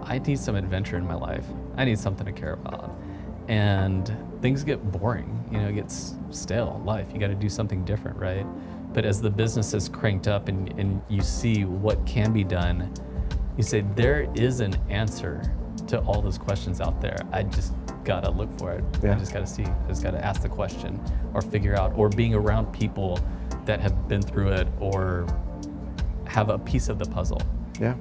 I need some adventure in my life. I need something to care about. And things get boring, it gets stale, life. You got to do something different, right? But as the business is cranked up and you see what can be done, you say, there is an answer to all those questions out there. I just got to look for it. Yeah. I just got to see. I just got to ask the question or figure out, or being around people that have been through it or have a piece of the puzzle. Yeah.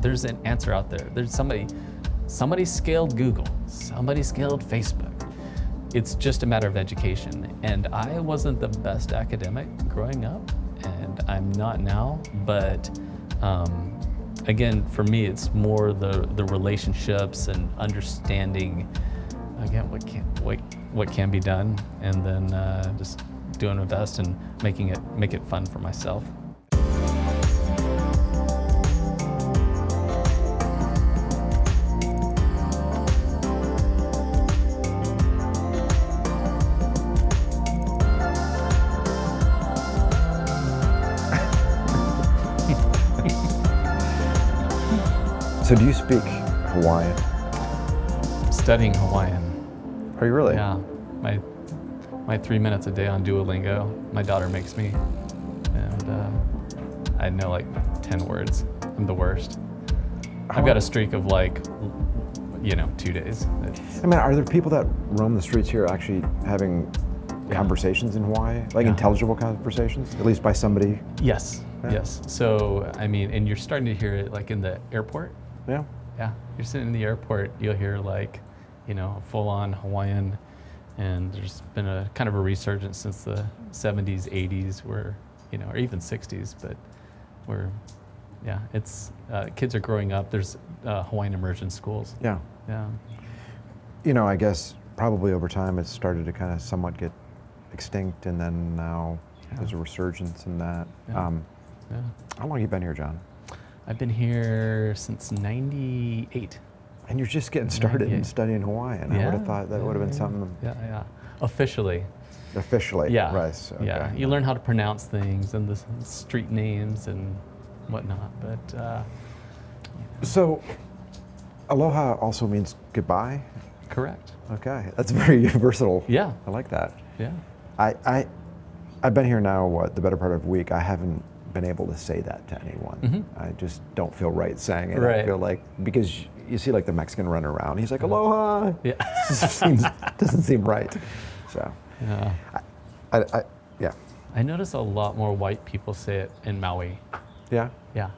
There's an answer out there. There's somebody scaled Google, somebody scaled Facebook. It's just a matter of education. And I wasn't the best academic growing up, and I'm not now, but again, for me, it's more the relationships and understanding, again, what can be done, and then just doing my best and make it fun for myself. So do you speak Hawaiian? Studying Hawaiian. Are you really? Yeah. My 3 minutes a day on Duolingo, my daughter makes me. And I know like 10 words. I'm the worst. I've got a streak of 2 days. Are there people that roam the streets here actually having conversations in Hawaii? Like intelligible conversations? At least by somebody? Yes, yes. So, and you're starting to hear it like in the airport. Yeah. Yeah, you're sitting in the airport, you'll hear full-on Hawaiian, and there's been a kind of a resurgence since the 70s, 80s, where, or even 60s, but it's, kids are growing up. There's Hawaiian immersion schools. Yeah. Yeah. I guess probably over time it started to kind of somewhat get extinct, and then now there's a resurgence in that. Yeah. How long have you been here, John? I've been here since '98. And you're just getting started in studying Hawaiian. I would have thought that would have been something. Yeah. Officially. Yeah. Right. Okay. Yeah. You learn how to pronounce things and the street names and whatnot. But. So, aloha also means goodbye? Correct. Okay. That's very versatile. Yeah. I like that. Yeah. I've been here now, the better part of a week. I haven't been able to say that to anyone. Mm-hmm. I just don't feel right saying it. Right. I feel like, because you see like the Mexican run around, he's like, aloha. Yeah. doesn't seem right. So, yeah. I notice a lot more white people say it in Maui. Yeah? Yeah.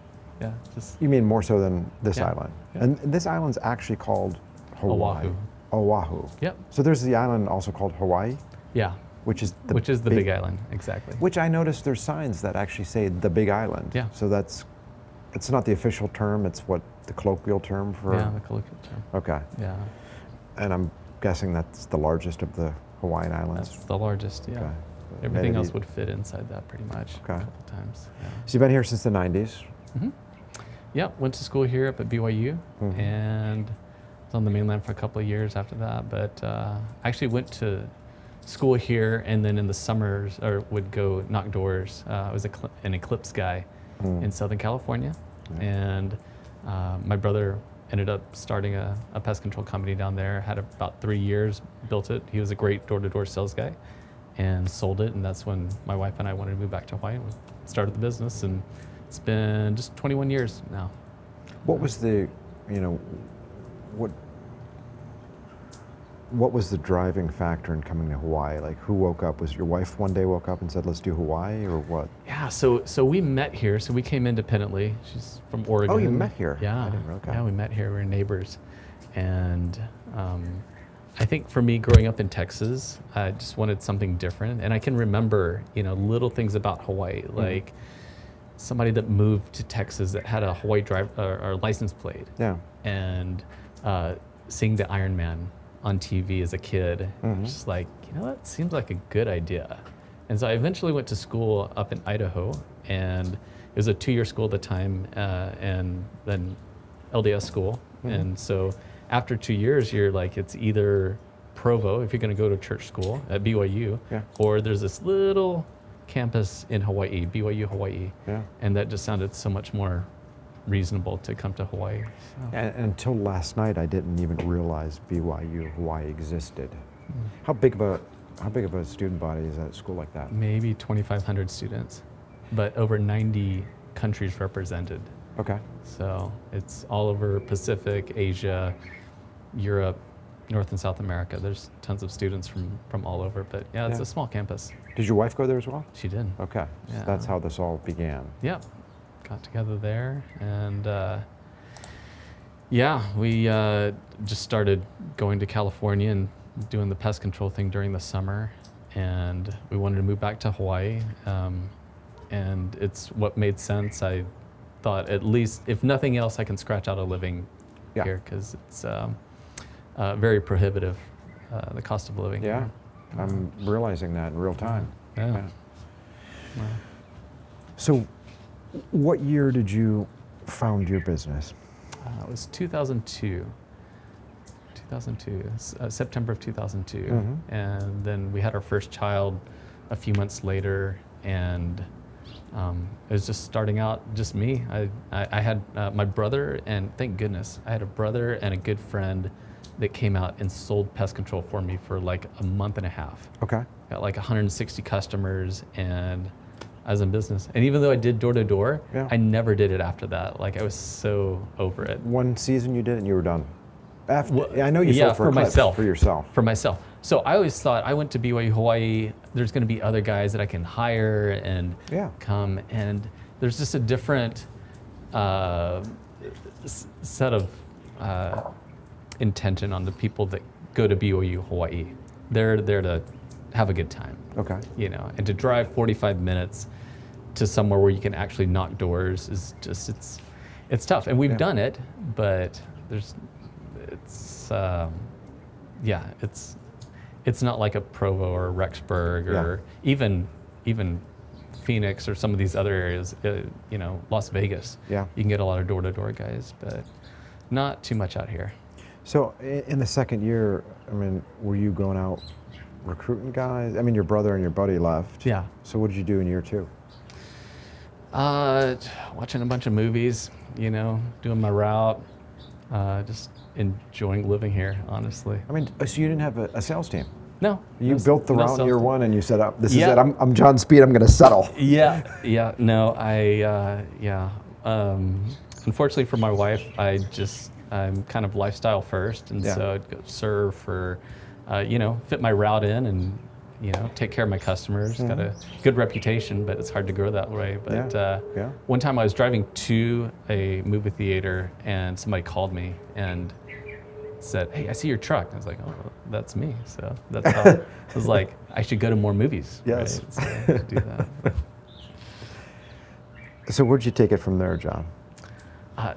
You mean more so than this Yeah. island? Yeah. And this island's actually called Hawaii. Oahu. Yep. So there's the island also called Hawaii? Yeah. Which is the big island, exactly. Which I noticed there's signs that actually say the Big Island. Yeah. So it's not the official term, it's what the colloquial term for. Yeah, the colloquial term. Okay. Yeah. And I'm guessing that's the largest of the Hawaiian islands. That's the largest, yeah. Okay. Everything else would fit inside that pretty much. Okay. A couple times. Yeah. So you've been here since the 90s? Mm-hmm. Yeah, went to school here up at BYU, and was on the mainland for a couple of years after that. But I actually went to school here, and then in the summers, would go knock doors. I was an Eclipse guy in Southern California, and my brother ended up starting a pest control company down there. Had about 3 years, built it. He was a great door-to-door sales guy, and sold it. And that's when my wife and I wanted to move back to Hawaii and we started the business. And it's been just 21 years now. What was the, what was the driving factor in coming to Hawaii? Like, who woke up? Was your wife one day woke up and said, let's do Hawaii, or what? Yeah, so we met here. So we came independently. She's from Oregon. Oh, you met here? Yeah. I didn't know. Okay. Yeah, we met here. We were neighbors. And I think for me, growing up in Texas, I just wanted something different. And I can remember, little things about Hawaii, like somebody that moved to Texas that had a Hawaii or license plate. Yeah. And seeing the Iron Man on TV as a kid, just like, that seems like a good idea. And so I eventually went to school up in Idaho, and it was a 2-year school at the time, and then LDS school. And so after 2 years, you're like, it's either Provo, if you're gonna go to church school at BYU, or there's this little campus in Hawaii, BYU Hawaii. Yeah. And that just sounded so much more reasonable to come to Hawaii. So. And until last night, I didn't even realize BYU Hawaii existed. How big of a student body is at a school like that? Maybe 2,500 students, but over 90 countries represented. Okay. So it's all over Pacific, Asia, Europe, North and South America. There's tons of students from all over, but yeah, it's a small campus. Did your wife go there as well? She did. Okay, Yeah. so that's how this all began. Yeah, got together there, and yeah, we just started going to California and doing the pest control thing during the summer, and we wanted to move back to Hawaii, and it's what made sense. I thought, at least, if nothing else, I can scratch out a living here, because it's very prohibitive, the cost of living. Yeah, here. I'm realizing that in real time. Yeah. Yeah. So, what year did you found your business? It was 2002. September of 2002. And then we had our first child a few months later, and it was just starting out, just me. I had my brother, and thank goodness, I had a brother and a good friend that came out and sold pest control for me for like a month and a half. Okay. Got like 160 customers, and I was in business. And even though I did door to door, I never did it after that. Like, I was so over it. One season you did it and you were done. After, I know you sold for myself. For yourself. For myself. So I always thought, I went to BYU Hawaii, there's going to be other guys that I can hire and come, and there's just a different set of intention on the people that go to BYU Hawaii. They're there to have a good time. Okay. You know, and to drive 45 minutes to somewhere where you can actually knock doors is just, it's tough. And we've done it, but it's not like a Provo or Rexburg or even Phoenix or some of these other areas, you know, Las Vegas. Yeah. You can get a lot of door-to-door guys, but not too much out here. So in the second year, I mean, were you going out recruiting guys? I mean, your brother and your buddy left. Yeah. So what did you do in year two? Watching a bunch of movies, you know, doing my route, just enjoying living here, honestly. I mean, so you didn't have a sales team? No. You built the route in year one and you said, this is it, I'm John Speed, I'm going to settle. No, unfortunately for my wife, I'm kind of lifestyle first, and so I'd go serve for, fit my route in and, take care of my customers. Got a good reputation, but it's hard to grow that way. But one time I was driving to a movie theater and somebody called me and said, "Hey, I see your truck." I was like, "Oh, that's me." So that's how I was like, I should go to more movies. Yes. Right? So do that. So where'd you take it from there, John?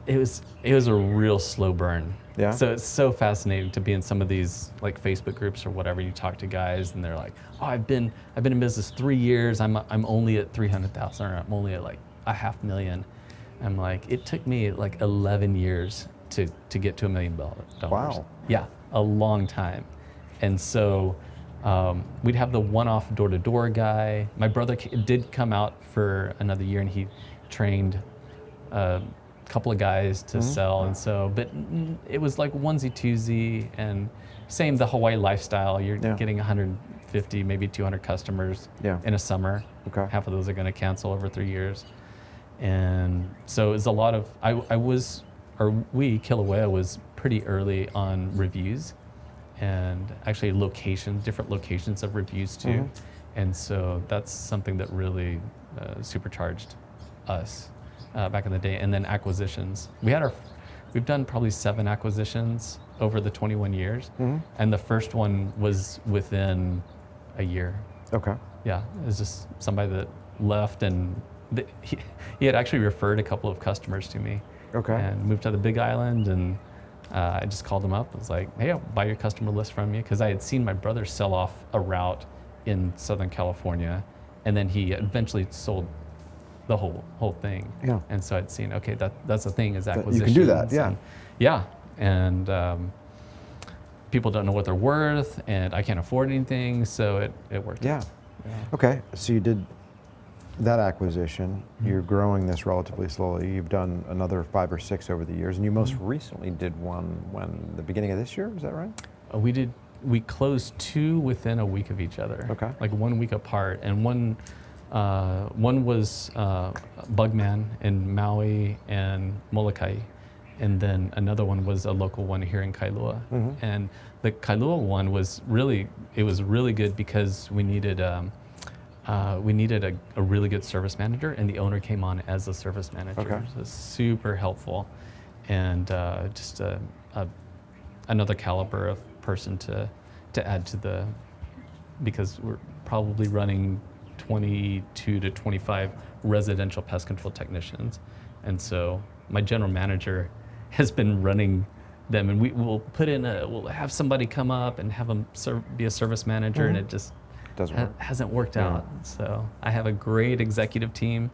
It was a real slow burn. Yeah. So it's so fascinating to be in some of these like Facebook groups or whatever. You talk to guys and they're like, "Oh, I've been in business 3 years. I'm only at 300,000, or I'm only at like $500,000." I'm like, it took me like 11 years to get to $1 million. Wow. Yeah, a long time. And so we'd have the one-off door-to-door guy. My brother did come out for another year, and he trained a couple of guys to sell, and so, but it was like onesie twosie, and same the Hawaii lifestyle. You're getting 150, maybe 200 customers in a summer. Okay. Half of those are going to cancel over 3 years, and so it's a lot of. Kilauea was pretty early on reviews, and actually different locations of reviews too, and so that's something that really supercharged us. Back in the day, and then acquisitions. We've done probably 7 acquisitions over the 21 years, and the first one was within a year. Okay. Yeah, it was just somebody that left, and he had actually referred a couple of customers to me. Okay. And moved to the Big Island, and I just called him up. I was like, "Hey, I'll buy your customer list from you," because I had seen my brother sell off a route in Southern California, and then he eventually sold the whole thing. Yeah. And so I'd seen, okay, that's the thing, is acquisitions. You can do that, yeah. And people don't know what they're worth, and I can't afford anything, so it worked. Yeah. Okay, so you did that acquisition, you're growing this relatively slowly. You've done another 5 or 6 over the years, and you most recently did one when, the beginning of this year, is that right? We closed 2 within a week of each other. Okay. Like 1 week apart, and one was Bugman in Maui and Molokai, and then another one was a local one here in Kailua. And the Kailua one was really good because we needed a really good service manager, and the owner came on as a service manager. Okay. So it's super helpful, and just another caliber of person to add to because we're probably running 22 to 25 residential pest control technicians, and so my general manager has been running them, and we'll have somebody come up and have them be a service manager, and it just hasn't worked out. So I have a great executive team,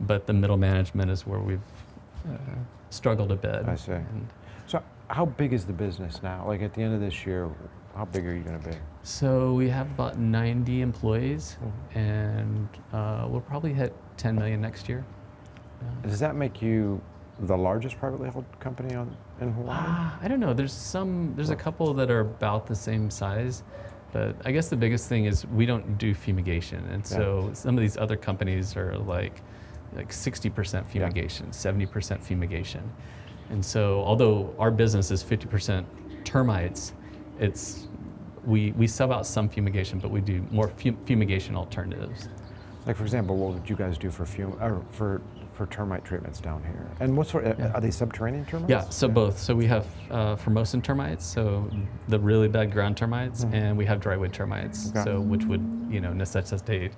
but the middle management is where we've struggled a bit. I see. So how big is the business now? Like at the end of this year, how big are you going to be? So we have about 90 employees, and we'll probably hit 10 million next year. Does that make you the largest privately held company in Hawaii? I don't know. There's a couple that are about the same size, but I guess the biggest thing is we don't do fumigation, and so some of these other companies are like 60% fumigation, 70% fumigation, and so although our business is 50% termites, we sub out some fumigation, but we do more fumigation alternatives. Like, for example, what would you guys do for termite treatments down here? And what sort are they subterranean termites? Yeah, so both. So we have Formosan termites, so the really bad ground termites, and we have drywood termites, so which would necessitate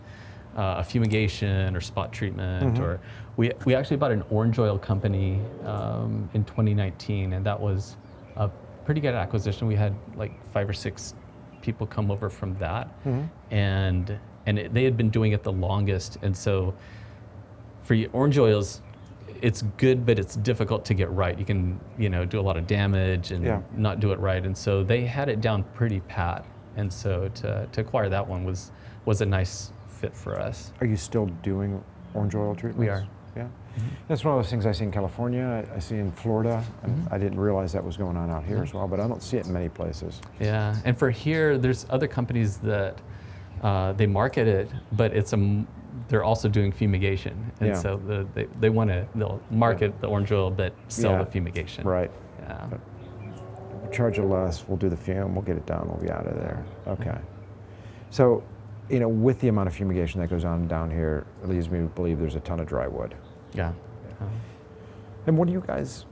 a fumigation or spot treatment. Or we actually bought an orange oil company in 2019, and that was a pretty good acquisition. We had like 5 or 6 people come over from that, and they had been doing it the longest, and so for orange oils, it's good, but it's difficult to get right. You can, do a lot of damage and not do it right, and so they had it down pretty pat, and so to acquire that one was a nice fit for us. Are you still doing orange oil treatments? We are. Yeah. That's one of those things I see in California, I see in Florida, and I didn't realize that was going on out here as well, but I don't see it in many places. Yeah, and for here, there's other companies that they market it, but they're also doing fumigation, and so they'll market the orange oil but sell the fumigation. Right. Yeah. We'll charge you less. We'll do the fume. We'll get it done. We'll be out of there. Okay. So, with the amount of fumigation that goes on down here, it leads me to believe there's a ton of dry wood. Yeah. And what do you guys,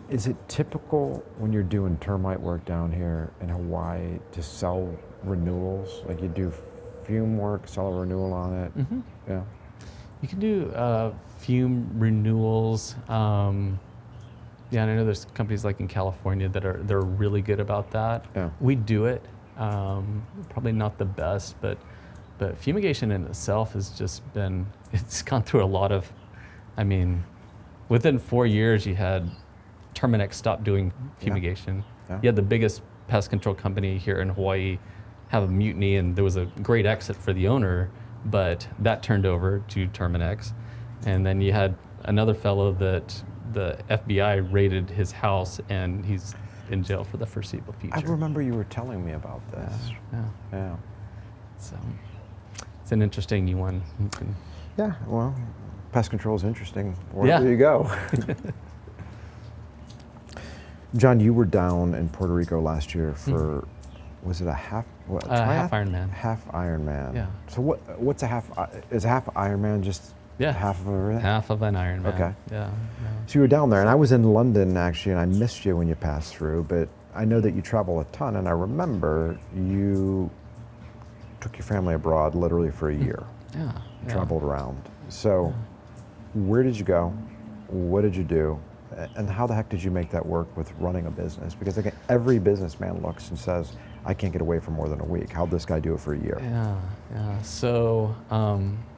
is it typical when you're doing termite work down here in Hawaii to sell renewals? Like you do fume work, sell a renewal on it? Yeah. You can do fume renewals. Yeah, and I know there's companies like in California they're really good about that. Yeah. We do it. Probably not the best, but fumigation in itself has just it's gone through a lot of, within 4 years you had Terminix stop doing fumigation. Yeah. You had the biggest pest control company here in Hawaii have a mutiny, and there was a great exit for the owner, but that turned over to Terminix. And then you had another fellow that the FBI raided his house, and he's in jail for the foreseeable future. I remember you were telling me about this. Yeah. So it's an interesting one. Yeah, well, pest control is interesting wherever you go. John, you were down in Puerto Rico last year for, was it a half Ironman? Half Ironman. Yeah. So what's a half? Is a half Ironman just half of everything? Half of an Ironman. Okay. Yeah. So you were down there, and I was in London actually, and I missed you when you passed through. But I know that you travel a ton, and I remember you took your family abroad literally for a year. Yeah. Traveled around. So where did you go? What did you do? And how the heck did you make that work with running a business? Because again, every businessman looks and says, I can't get away for more than a week. How'd this guy do it for a year? Yeah. So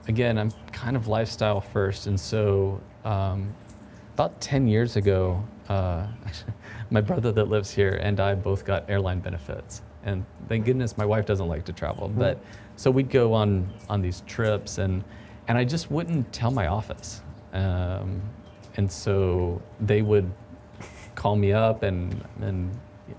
again, I'm kind of lifestyle first. And so about 10 years ago, actually, my brother that lives here and I both got airline benefits. And thank goodness my wife doesn't like to travel. But so we'd go on these trips, and I just wouldn't tell my office. And so they would call me up and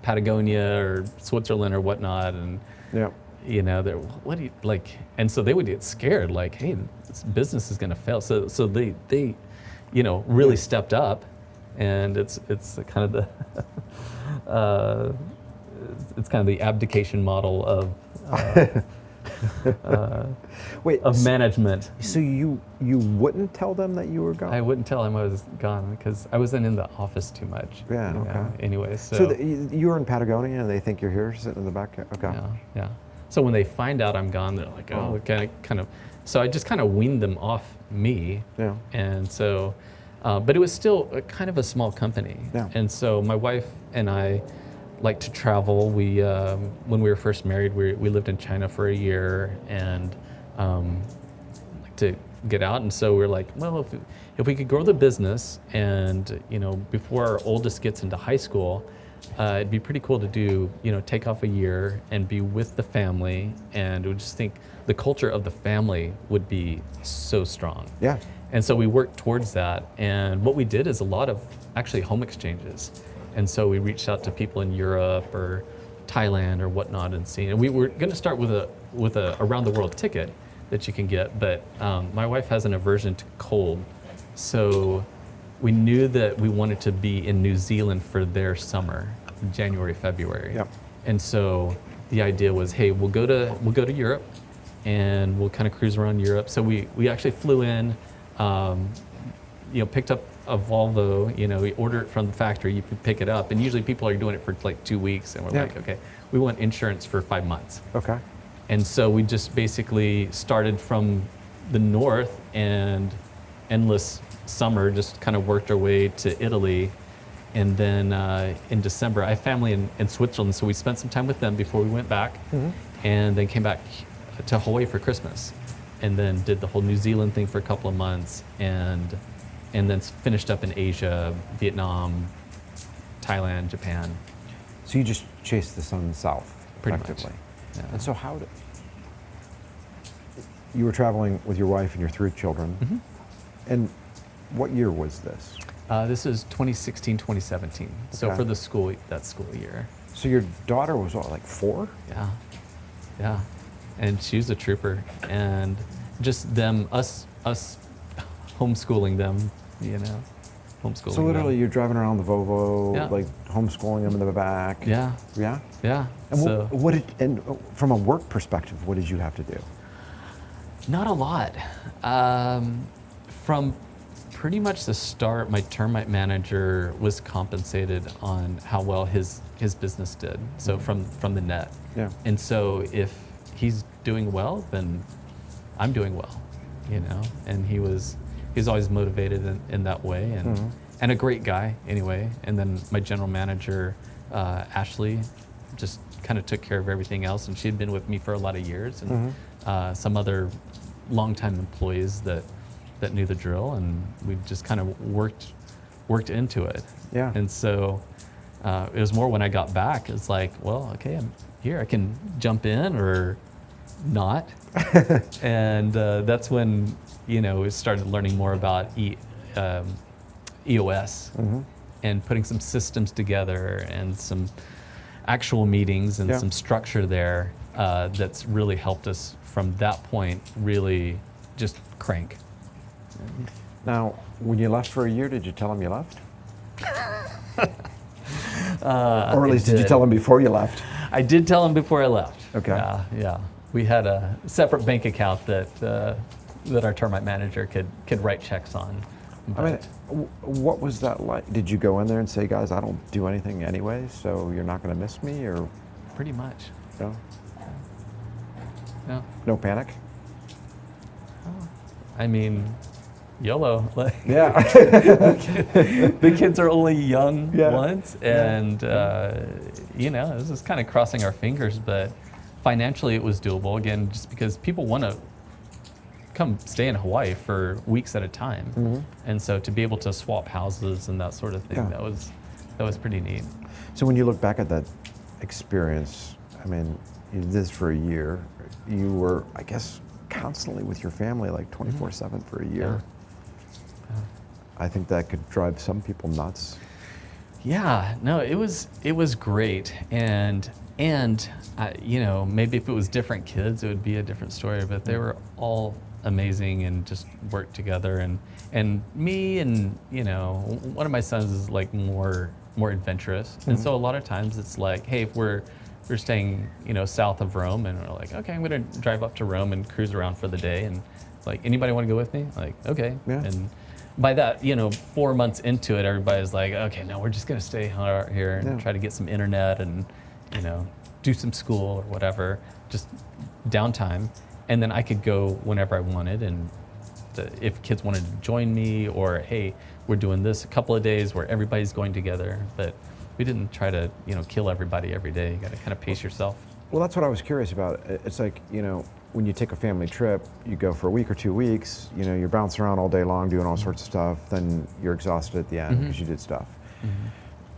Patagonia or Switzerland or whatnot, and Yeah. you know, they're, what do you like? And so they would get scared, like, hey, this business is going to fail. So they, you know, really stepped up, and it's kind of the it's kind of the abdication model of Wait, of management. So you wouldn't tell them that you were gone? I wouldn't tell them I was gone because I wasn't in the office too much. Yeah, you okay. know, anyway, So you're in Patagonia and they think you're here sitting in the back? Okay. yeah. So when they find out I'm gone, they're like, oh, kind of. So I just kind of weaned them off me. Yeah. And so, but it was still kind of a small company. Yeah. And so my wife and I like to travel. We, when we were first married, we lived in China for a year and like to get out. And so we're like, well, if we could grow the business and, you know, before our oldest gets into high school, it'd be pretty cool to do, you know, take off a year and be with the family. And we just think the culture of the family would be so strong. Yeah. And so we worked towards that. And what we did is a lot of actually home exchanges. And so we reached out to people in Europe or Thailand or whatnot and seeing. And we were going to start with a around the world ticket that you can get, but my wife has an aversion to cold, so we knew that we wanted to be in New Zealand for their summer, January, February. Yep. And so the idea was, hey, we'll go to Europe, and we'll kind of cruise around Europe. So we actually flew in, you know, picked up a Volvo, you know, we order it from the factory, you can pick it up, and usually people are doing it for like 2 weeks, and we're like, okay, we want insurance for 5 months. Okay. And so we just basically started from the north and endless summer, just kind of worked our way to Italy. And then in December, I have family in Switzerland, so we spent some time with them before we went back, and then came back to Hawaii for Christmas, and then did the whole New Zealand thing for a couple of months, and then finished up in Asia, Vietnam, Thailand, Japan. So you just chased the sun south, Pretty much. effectively. Yeah. And so you were traveling with your wife and your 3 children, and what year was this? This is 2016, 2017. So Okay. for that school year. So your daughter was what, like 4? Yeah. And she was a trooper, and just us homeschooling them, you know, homeschooling So literally them. you're driving around the Volvo, Yeah. like homeschooling them in the back? Yeah. Yeah? Yeah. And So and from a work perspective, what did you have to do? not a lot. From pretty much the start, my termite manager was compensated on how well his business did. So from the net. Yeah. And so if he's doing well, then I'm doing well, you know. And he's always motivated in that way, and a great guy anyway. And then my general manager, Ashley, just kind of took care of everything else, and she'd been with me for a lot of years, and some other longtime employees that knew the drill, and we just kind of worked into it. Yeah. And so it was more when I got back, it's like, well, okay, I'm here, I can jump in or not. And that's when, you know, we started learning more about EOS and putting some systems together and some actual meetings and some structure there that's really helped us from that point really just crank. Now, when you left for a year, did you tell him you left? Or at least did you tell him before you left? I did tell him before I left. Okay. Yeah. We had a separate bank account that our termite manager could write checks on. I mean, what was that like? Did you go in there and say, guys, I don't do anything anyway, so you're not going to miss me, or Pretty much. no? Yeah. No panic? I mean, YOLO. Like, Yeah. the kids are only young Yeah. once, and you know, this is kind of crossing our fingers, but financially it was doable, again, just because people want to come stay in Hawaii for weeks at a time, and so to be able to swap houses and that sort of thing, Yeah. that was pretty neat. So when you look back at that experience, I mean, you did this for a year. You were, I guess, constantly with your family, like 24/7 for a year. Yeah. I think that could drive some people nuts. Yeah, no, it was great, and you know, maybe if it was different kids, it would be a different story. But they were all amazing and just worked together. And me and, you know, one of my sons is like more adventurous, and so a lot of times it's like, hey, if we're staying, you know, south of Rome, and we're like, okay, I'm gonna drive up to Rome and cruise around for the day, and it's like, anybody want to go with me? Like, okay, Yeah. and by that, you know, 4 months into it, everybody's like, okay, no, we're just gonna stay here and try to get some internet and, you know, do some school or whatever, just downtime. And then I could go whenever I wanted. And if kids wanted to join me, or hey, we're doing this a couple of days where everybody's going together. But we didn't try to, you know, kill everybody every day. You gotta kind of pace yourself. Well, that's what I was curious about. It's like, you know, when you take a family trip, you go for a week or 2 weeks, you know, you're bouncing around all day long doing all sorts of stuff, then you're exhausted at the end because you did stuff.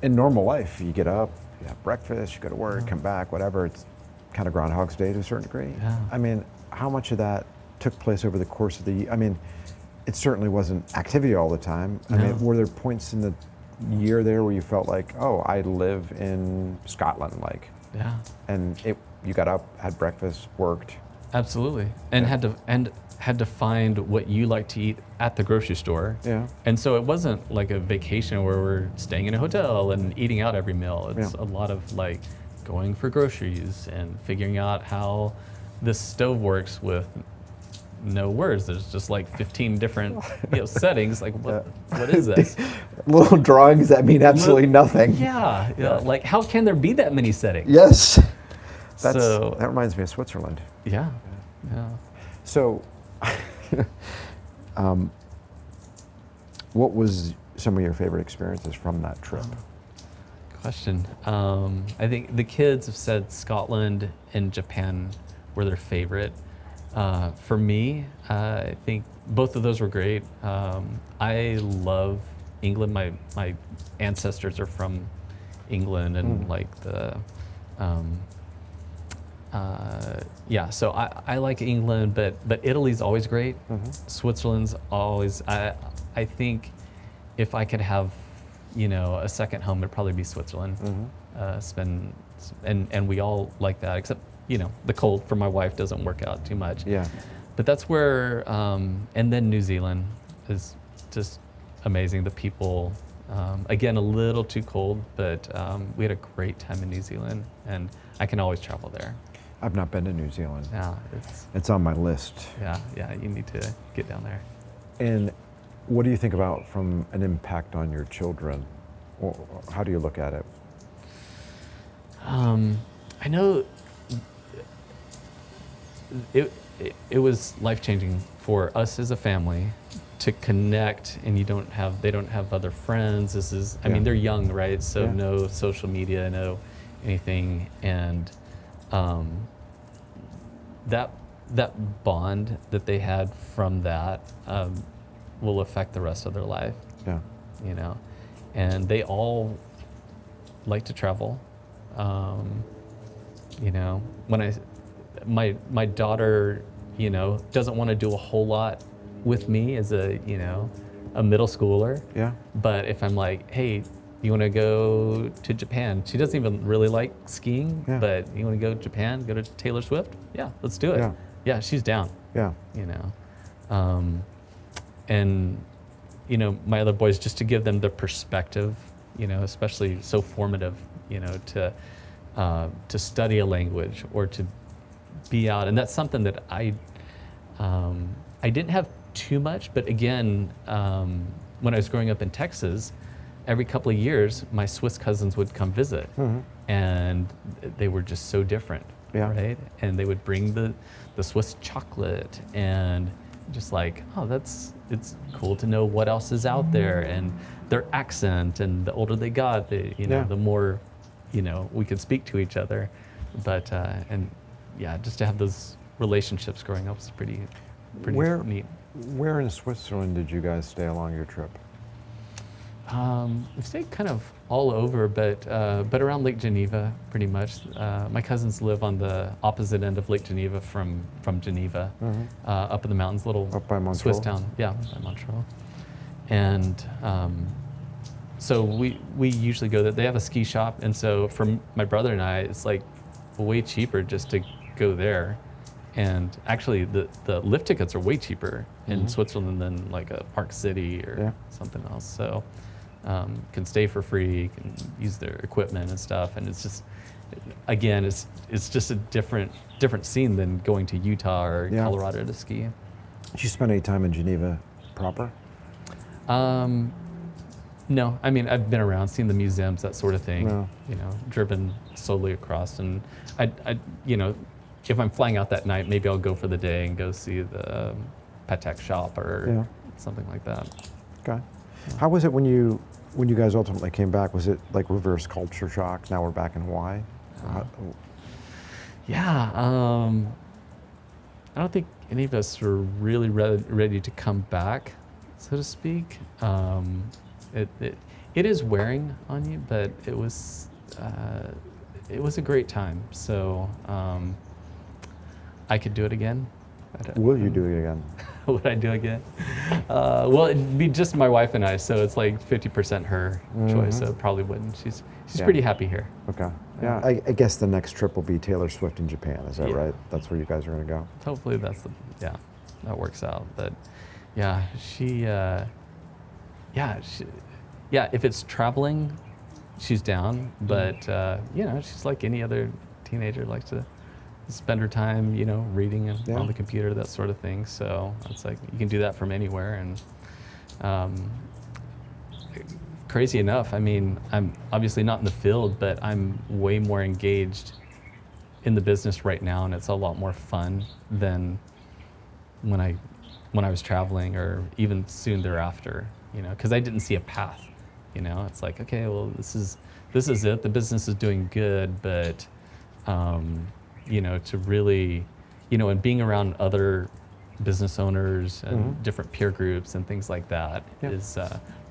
In normal life, you get up, you have breakfast, you go to work, come back, whatever. It's kind of Groundhog's Day to a certain degree. Yeah. I mean, how much of that took place over the course of the year? I mean, it certainly wasn't activity all the time. I mean, were there points in the year there where you felt like, oh, I live in Scotland, like, Yeah. and you got up, had breakfast, worked? Absolutely, and had to find what you like to eat at the grocery store. Yeah. And so it wasn't like a vacation where we're staying in a hotel and eating out every meal. It's a lot of like going for groceries and figuring out how this stove works with no words. There's just like 15 different, you know, settings. Like what is this? Little drawings that mean absolutely nothing. Yeah, yeah. Like how can there be that many settings? Yes. That reminds me of Switzerland. Yeah. Yeah. So, what was some of your favorite experiences from that trip? Question. I think the kids have said Scotland and Japan were their favorite. For me, I think both of those were great. I love England. My ancestors are from England, and like the so I like England, but Italy's always great. Switzerland's always. I think if I could have, you know, a second home, it'd probably be Switzerland. And we all like that, except, you know, the cold for my wife doesn't work out too much. Yeah. But that's where, and then New Zealand is just amazing. The people, again, a little too cold, but we had a great time in New Zealand, and I can always travel there. I've not been to New Zealand. Yeah, It's on my list. yeah, you need to get down there. And what do you think about from an impact on your children? Or how do you look at it? I know it was life-changing for us as a family to connect, and they don't have other friends. This is, I mean, they're young, right? So no social media, no anything, and that bond that they had from that will affect the rest of their life. Yeah. You know, and they all like to travel. You know, when my daughter, you know, doesn't want to do a whole lot with me as a middle schooler. Yeah. But if I'm like, hey, you want to go to Japan? She doesn't even really like skiing, but you want to go to Japan, go to Taylor Swift? Yeah, let's do it. Yeah, she's down. Yeah. You know, and you know, my other boys, just to give them the perspective, you know, especially so formative, you know, to study a language or to be out, and that's something that I didn't have too much, but again, when I was growing up in Texas, every couple of years, my Swiss cousins would come visit, and they were just so different, right? And they would bring the Swiss chocolate, and just like, oh, it's cool to know what else is out there, and their accent, and the older they got, the more, you know, we could speak to each other, but and yeah, just to have those relationships growing up was pretty neat. Where in Switzerland did you guys stay along your trip? We've stayed kind of all over, but around Lake Geneva, pretty much. My cousins live on the opposite end of Lake Geneva from Geneva, up in the mountains, little Up by Montreal? Swiss town. Yeah, by Montreal. And so we usually go there. They have a ski shop, and so for my brother and I, it's like way cheaper just to go there. And actually, the lift tickets are way cheaper in Switzerland than like a Park City or something else. So can stay for free, can use their equipment and stuff. And it's just, again, it's just a different scene than going to Utah or Colorado to ski. Did you spend any time in Geneva proper? No, I mean, I've been around, seen the museums, that sort of thing. No. You know, driven slowly across, and I, you know, if I'm flying out that night, maybe I'll go for the day and go see the Patek shop or something like that. Okay. How was it when you guys ultimately came back? Was it like reverse culture shock? Now we're back in Hawaii. Yeah, I don't think any of us were really ready to come back, so to speak. It is wearing on you, but it was a great time. So I could do it again. Will you do it again? Would I do it again? Well, it'd be just my wife and I, so it's like 50% her choice. So probably wouldn't. She's pretty happy here. Okay. Yeah. I guess the next trip will be Taylor Swift in Japan. Is that right? That's where you guys are going to go. Hopefully that works out. But yeah, if it's traveling, she's down. But you know, she's like any other teenager, likes to spend her time, you know, reading on the computer, that sort of thing. So it's like you can do that from anywhere. And crazy enough, I mean, I'm obviously not in the field, but I'm way more engaged in the business right now, and it's a lot more fun than when I was traveling, or even soon thereafter. You know, because I didn't see a path. You know, it's like, okay, well, this is it. The business is doing good, but you know, to really, you know, and being around other business owners and different peer groups and things like that is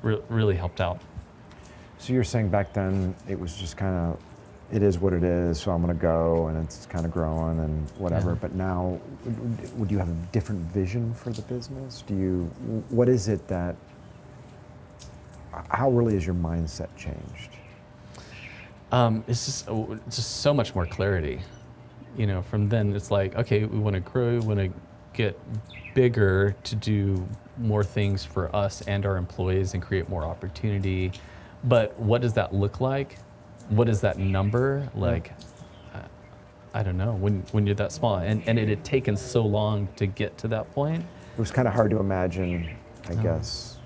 really helped out. So you're saying back then it was just kind of, it is what it is, so I'm going to go, and it's kind of growing and whatever. But now, would you have a different vision for the business? What is it that, how really has your mindset changed? It's just so much more clarity. You know, from then it's like, okay, we want to grow, we want to get bigger to do more things for us and our employees and create more opportunity. But what does that look like? What is that number? Like, I don't know, when you're that small. And it had taken so long to get to that point. It was kind of hard to imagine, I guess.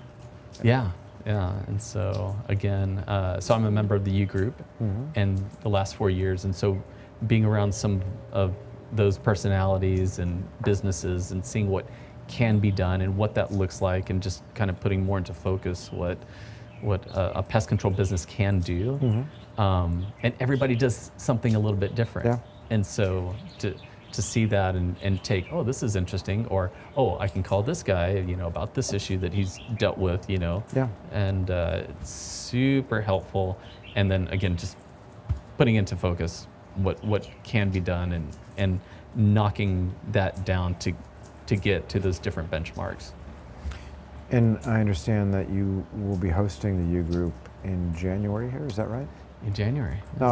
Yeah. And so again, so I'm a member of the U group and the last 4 years. And so being around some of those personalities and businesses and seeing what can be done and what that looks like, and just kind of putting more into focus what a pest control business can do. And everybody does something a little bit different. Yeah. And so to see that and take, oh, this is interesting, or, oh, I can call this guy, you know, about this issue that he's dealt with, you know. Yeah. And it's super helpful. And then again, just putting into focus what can be done and knocking that down to get to those different benchmarks. And I understand that you will be hosting the U group in January here, is that right? In January. No,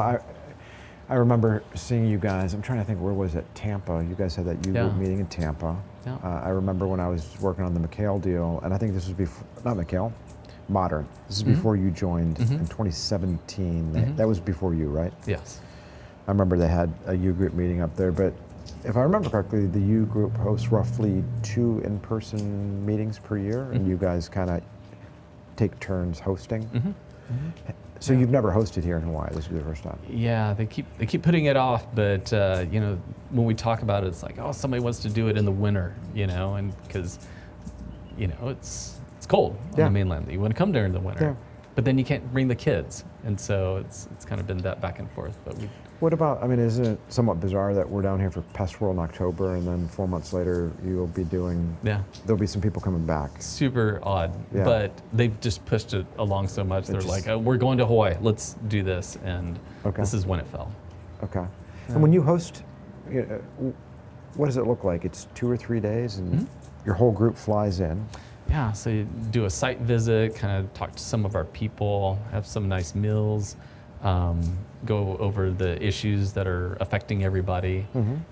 I remember seeing you guys, I'm trying to think, where was it? Tampa. You guys had that U group meeting in Tampa. Yeah. I remember when I was working on the McHale deal, and I think this was before, not McHale, Modern. This is before you joined in 2017. That was before you, right? Yes. I remember they had a U group meeting up there, but if I remember correctly, the U group hosts roughly 2 in-person meetings per year, and you guys kind of take turns hosting. So you've never hosted here in Hawaii. This will be the first time. Yeah, they keep putting it off, but you know, when we talk about it, it's like, oh, somebody wants to do it in the winter, you know, and because you know it's cold on the mainland. You want to come during the winter. but then you can't bring the kids, and so it's kind of been that back and forth. But we. What about, I mean, isn't it somewhat bizarre that we're down here for Pest World in October, and then 4 months later you'll be doing, there'll be some people coming back. Super odd, but they've just pushed it along so much. They're like, oh, we're going to Hawaii, let's do this, and this is when it fell. Okay. And when you host, what does it look like? It's 2 or 3 days, and your whole group flies in. Yeah, so you do a site visit, kind of talk to some of our people, have some nice meals, go over the issues that are affecting everybody,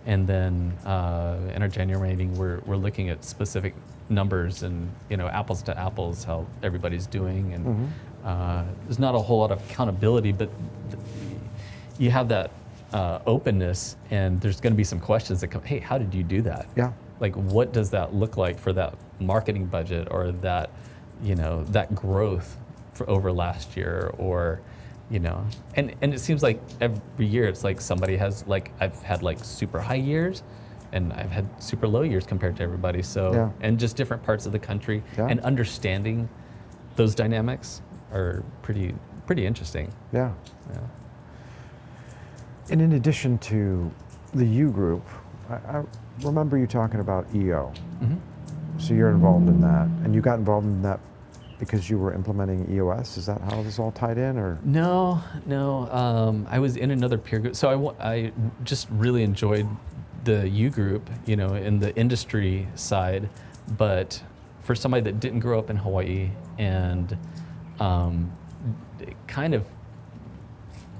and then in our January meeting, we're looking at specific numbers and apples to apples, how everybody's doing, and there's not a whole lot of accountability, but you have that openness, and there's going to be some questions that come. Hey, how did you do that? Yeah. Like, what does that look like for that marketing budget, or that that growth for over last year, or and it seems like every year it's like somebody has, like, I've had like super high years and I've had super low years compared to everybody. So, and just different parts of the country, and understanding those dynamics are pretty interesting. Yeah. And in addition to the U group, I remember you talking about EO. So you're involved in that, and you got involved in that because you were implementing EOS. Is that how this all tied in, or? No. I was in another peer group. So I just really enjoyed the U group, in the industry side. But for somebody that didn't grow up in Hawaii and kind of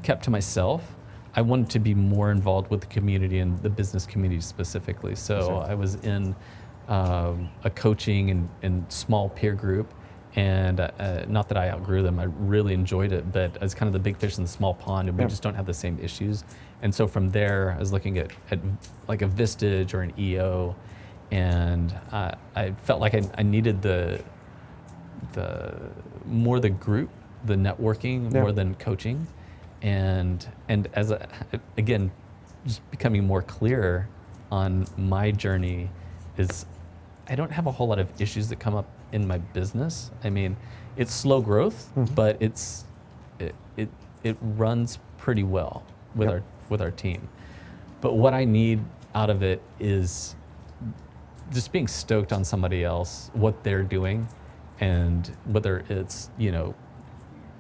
kept to myself, I wanted to be more involved with the community and the business community specifically. So I was in a coaching and small peer group. And not that I outgrew them, I really enjoyed it, but I was kind of the big fish in the small pond, and we just don't have the same issues. And so from there, I was looking at like a Vistage or an EO, and I felt like I needed the more the group, the networking, more than coaching, and as again, just becoming more clear on my journey is I don't have a whole lot of issues that come up in my business. I mean, it's slow growth, but it runs pretty well with our team. But what I need out of it is just being stoked on somebody else, what they're doing, and whether it's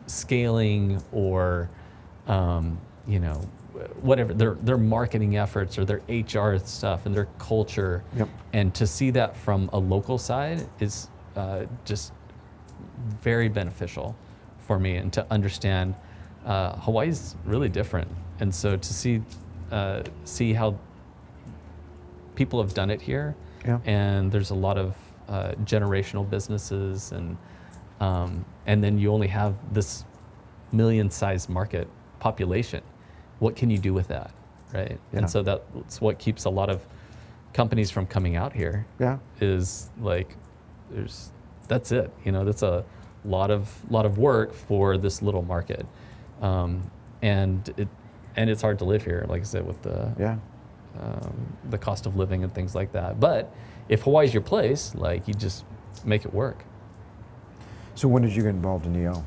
scaling or whatever their marketing efforts or their HR stuff and their culture, and to see that from a local side is just very beneficial for me, and to understand Hawaii's really different, and so to see how people have done it here, and there's a lot of generational businesses, and then you only have this million-sized market population. What can you do with that, right? And so that's what keeps a lot of companies from coming out here. Is like that's it. That's a lot of work for this little market, and it's hard to live here, like I said, with the cost of living and things like that. But if Hawaii's your place, like, you just make it work. So when did you get involved in EO?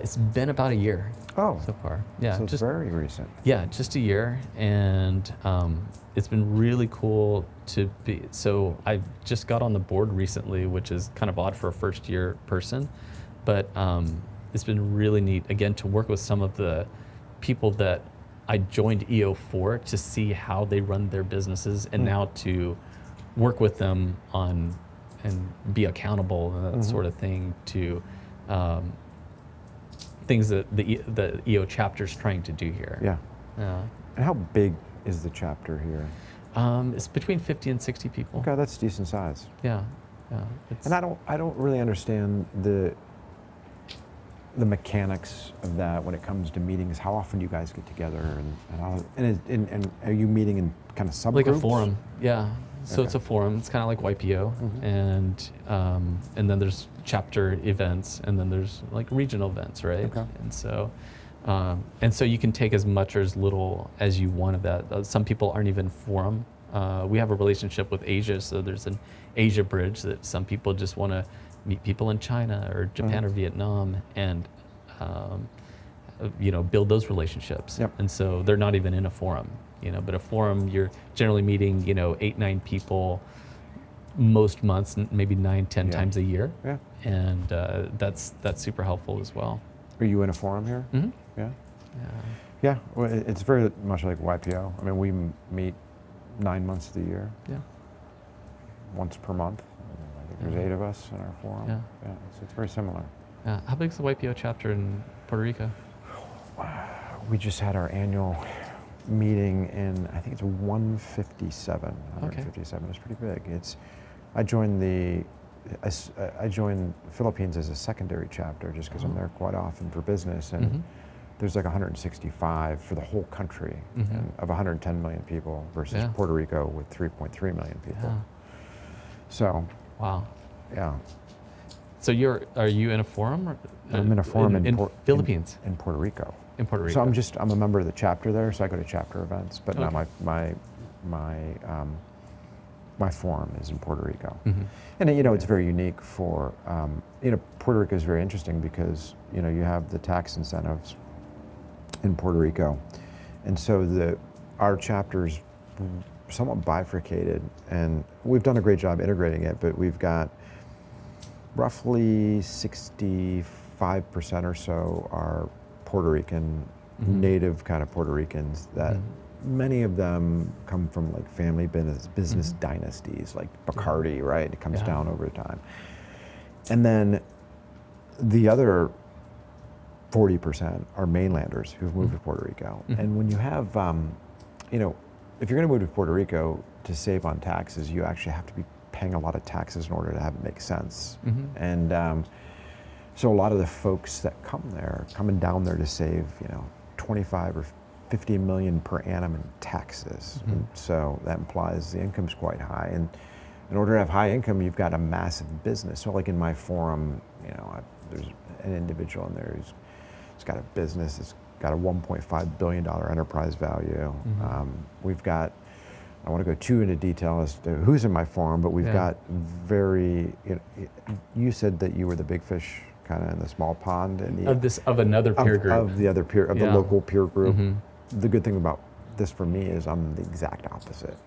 It's been about a year. So far. Yeah. So it's very recent. Yeah, just a year, and it's been really cool to be. So I just got on the board recently, which is kind of odd for a first-year person, but it's been really neat, again, to work with some of the people that I joined EO for, to see how they run their businesses, and now to work with them on and be accountable and that sort of thing, to things that the EO chapter is trying to do here. And how big is the chapter here? It's between 50 and 60 people. Okay, that's decent size. Yeah. And I don't really understand the mechanics of that when it comes to meetings. How often do you guys get together, and are you meeting in kind of subgroups? Like a forum, yeah. So it's a forum. It's kind of like YPO, and then there's chapter events, and then there's like regional events, right? And so you can take as much or as little as you want of that. Some people aren't even forum. We have a relationship with Asia, so there's an Asia bridge that some people just want to meet people in China or Japan or Vietnam and build those relationships. Yep. And so they're not even in a forum, but a forum, you're generally meeting 8-9 people most months, maybe 9-10 times a year. Yeah. And that's super helpful as well. Are you in a forum here? Mm-hmm. Yeah. Yeah. Yeah, well, it's very much like YPO. I mean, we meet 9 months of the year. Yeah. Once per month. I think there's 8 of us in our forum. Yeah. Yeah, it's very similar. How big is the YPO chapter in Puerto Rico? We just had our annual meeting in, I think it's 157. 157 is pretty big. I joined the Philippines as a secondary chapter just because I'm there quite often for business, and there's like 165 for the whole country and of 110 million people versus Puerto Rico with 3.3 million people. Yeah. So, wow. Yeah. So are you in a forum? Or, I'm in a forum in Philippines. In Puerto Rico. In Puerto Rico. So I'm a member of the chapter there, so I go to chapter events, but now my forum is in Puerto Rico. And it's very unique for, Puerto Rico is very interesting because, you have the tax incentives in Puerto Rico. And so our chapter's somewhat bifurcated, and we've done a great job integrating it, but we've got roughly 65% or so are Puerto Rican, native kind of Puerto Ricans that many of them come from like family business dynasties, like Bacardi, right? It comes down over time. And then the other 40% are mainlanders who've moved to Puerto Rico. And when you have, if you're going to move to Puerto Rico to save on taxes, you actually have to be paying a lot of taxes in order to have it make sense. And so a lot of the folks that come there, coming down there to save, 25 or 50 million per annum in taxes. And so that implies the income's quite high. And in order to have high income, you've got a massive business. So like in my forum, there's an individual in there who's got a business, it's got a $1.5 billion enterprise value. We've got, I want to go too into detail as to who's in my forum, but we've got you said that you were the big fish kind of in the small pond. And of another peer group. Of the other peer, of the local peer group. The good thing about this for me is I'm the exact opposite.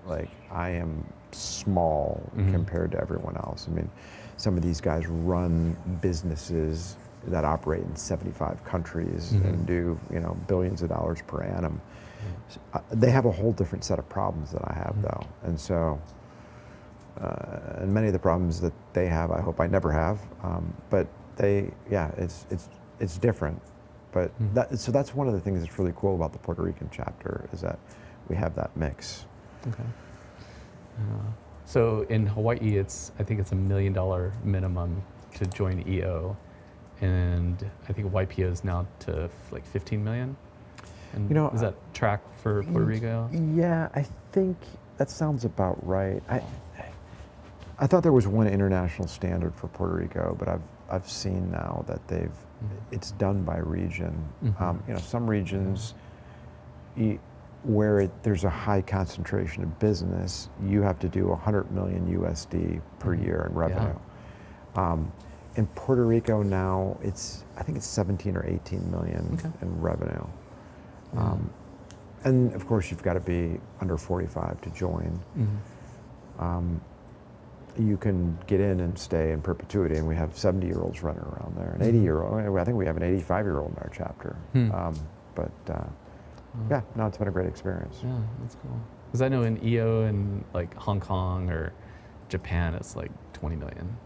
Like I am small compared to everyone else. I mean, some of these guys run businesses that operate in 75 countries and do, billions of dollars per annum. So, they have a whole different set of problems that I have though. And so, and many of the problems that they have, I hope I never have, but it's different. But so that's one of the things that's really cool about the Puerto Rican chapter is that we have that mix. Okay. So in Hawaii, I think it's $1 million minimum to join EO, and I think YPO is now to like 15 million. And is that track for Puerto Rico? Yeah, I think that sounds about right. I thought there was one international standard for Puerto Rico, but I've seen now that it's done by region. Some regions where there's a high concentration of business, you have to do 100 million USD per year in revenue. In Puerto Rico now, I think it's 17 or 18 million in revenue. And of course, you've got to be under 45 to join. You can get in and stay in perpetuity, and we have 70-year-olds running around there, an 80-year-old. I think we have an 85-year-old in our chapter. It's been a great experience. Yeah, that's cool. Because I know in EO and like Hong Kong or Japan, it's like 20 million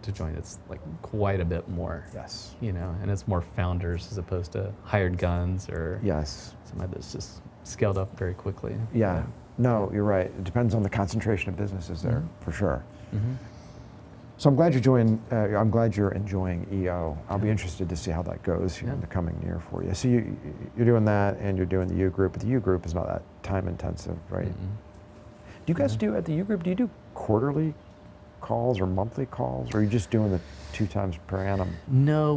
to join. It's like quite a bit more. Yes. And it's more founders as opposed to hired guns or somebody that's just scaled up very quickly. Yeah. No, you're right. It depends on the concentration of businesses there, for sure. So I'm glad you're enjoying EO. I'll be interested to see how that goes in the coming year for you. So you're doing that, and you're doing the U group, but the U group is not that time intensive, right? Do you guys do at the U group? Do you do quarterly calls or monthly calls, or are you just doing the 2 times per annum? No,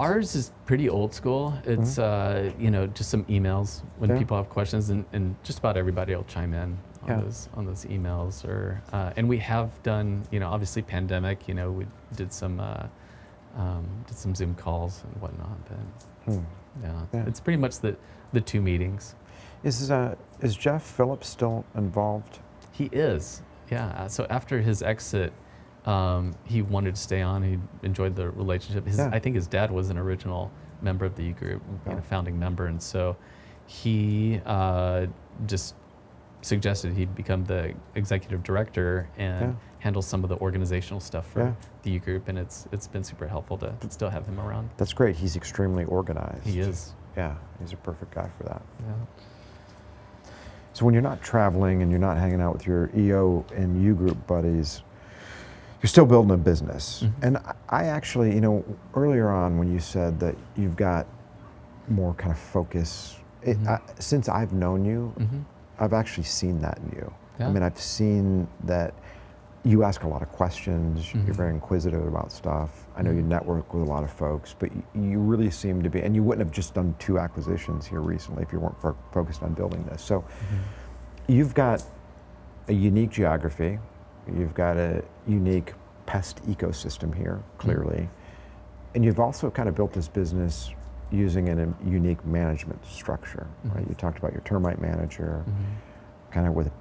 Ours is pretty old school. It's just some emails when people have questions, and just about everybody will chime in on those emails. Or and we have done, obviously pandemic. We did some Zoom calls and whatnot. But it's pretty much the 2 meetings. Is Jeff Phillips still involved? He is. Yeah. So after his exit, he wanted to stay on. He enjoyed the relationship. I think his dad was an original member of the U group, founding member, and so he just suggested he become the executive director and handle some of the organizational stuff for the U group, and it's been super helpful to still have him around. That's great. He's extremely organized. He is. Yeah, he's a perfect guy for that. Yeah. So when you're not traveling and you're not hanging out with your EO and U group buddies, you're still building a business. Mm-hmm. And I actually, earlier on when you said that you've got more kind of focus, since I've known you, I've actually seen that in you. Yeah. I mean, I've seen that you ask a lot of questions, you're very inquisitive about stuff. I know you network with a lot of folks, but you really seem to be, and you wouldn't have just done 2 acquisitions here recently if you weren't focused on building this. So you've got a unique geography, you've got a unique pest ecosystem here, clearly, and you've also kind of built this business using a unique management structure, right? You talked about your termite manager, kind of with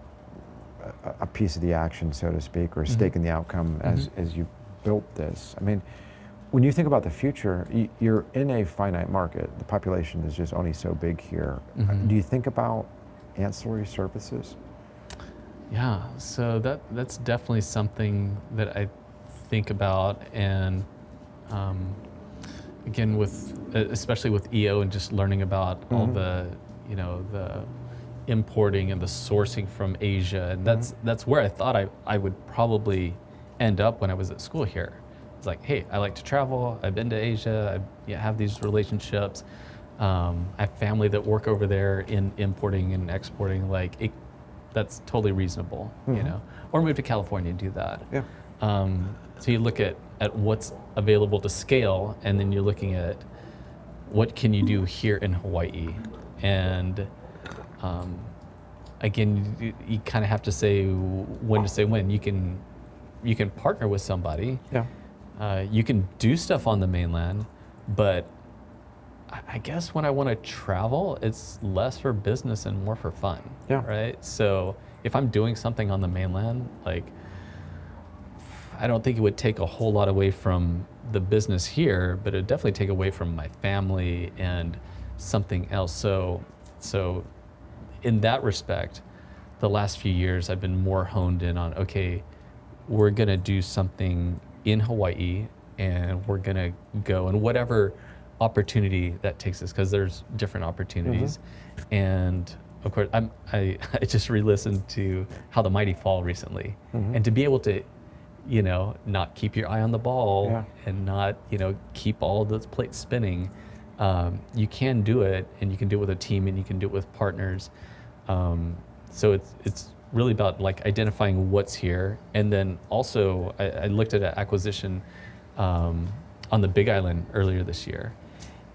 a piece of the action, so to speak, or a stake in the outcome as you built this. I mean, when you think about the future, you're in a finite market. The population is just only so big here. Do you think about ancillary services? Yeah, so that's definitely something that I think about, and again, especially with EO and just learning about all the the importing and the sourcing from Asia, and that's where I thought I would probably end up when I was at school here. It's like, hey, I like to travel. I've been to Asia. I have these relationships. I have family that work over there in importing and exporting. That's totally reasonable, Or move to California and do that. Yeah. So you look at what's available to scale, and then you're looking at what can you do here in Hawaii, and again, you kind of have to say when to say when. You can partner with somebody. Yeah. You can do stuff on the mainland, but I guess when I want to travel, it's less for business and more for fun. Yeah. Right. So if I'm doing something on the mainland, I don't think it would take a whole lot away from the business here, but it would definitely take away from my family and something else. So in that respect, the last few years I've been more honed in on, okay, we're gonna do something in Hawaii, and we're gonna go, and whatever opportunity that takes us, because there's different opportunities. And of course, I just re-listened to How the Mighty Fall recently, and to be able to not keep your eye on the ball and not, keep all those plates spinning. You can do it, and you can do it with a team, and you can do it with partners. So it's really about identifying what's here. And then also I looked at an acquisition on the Big Island earlier this year.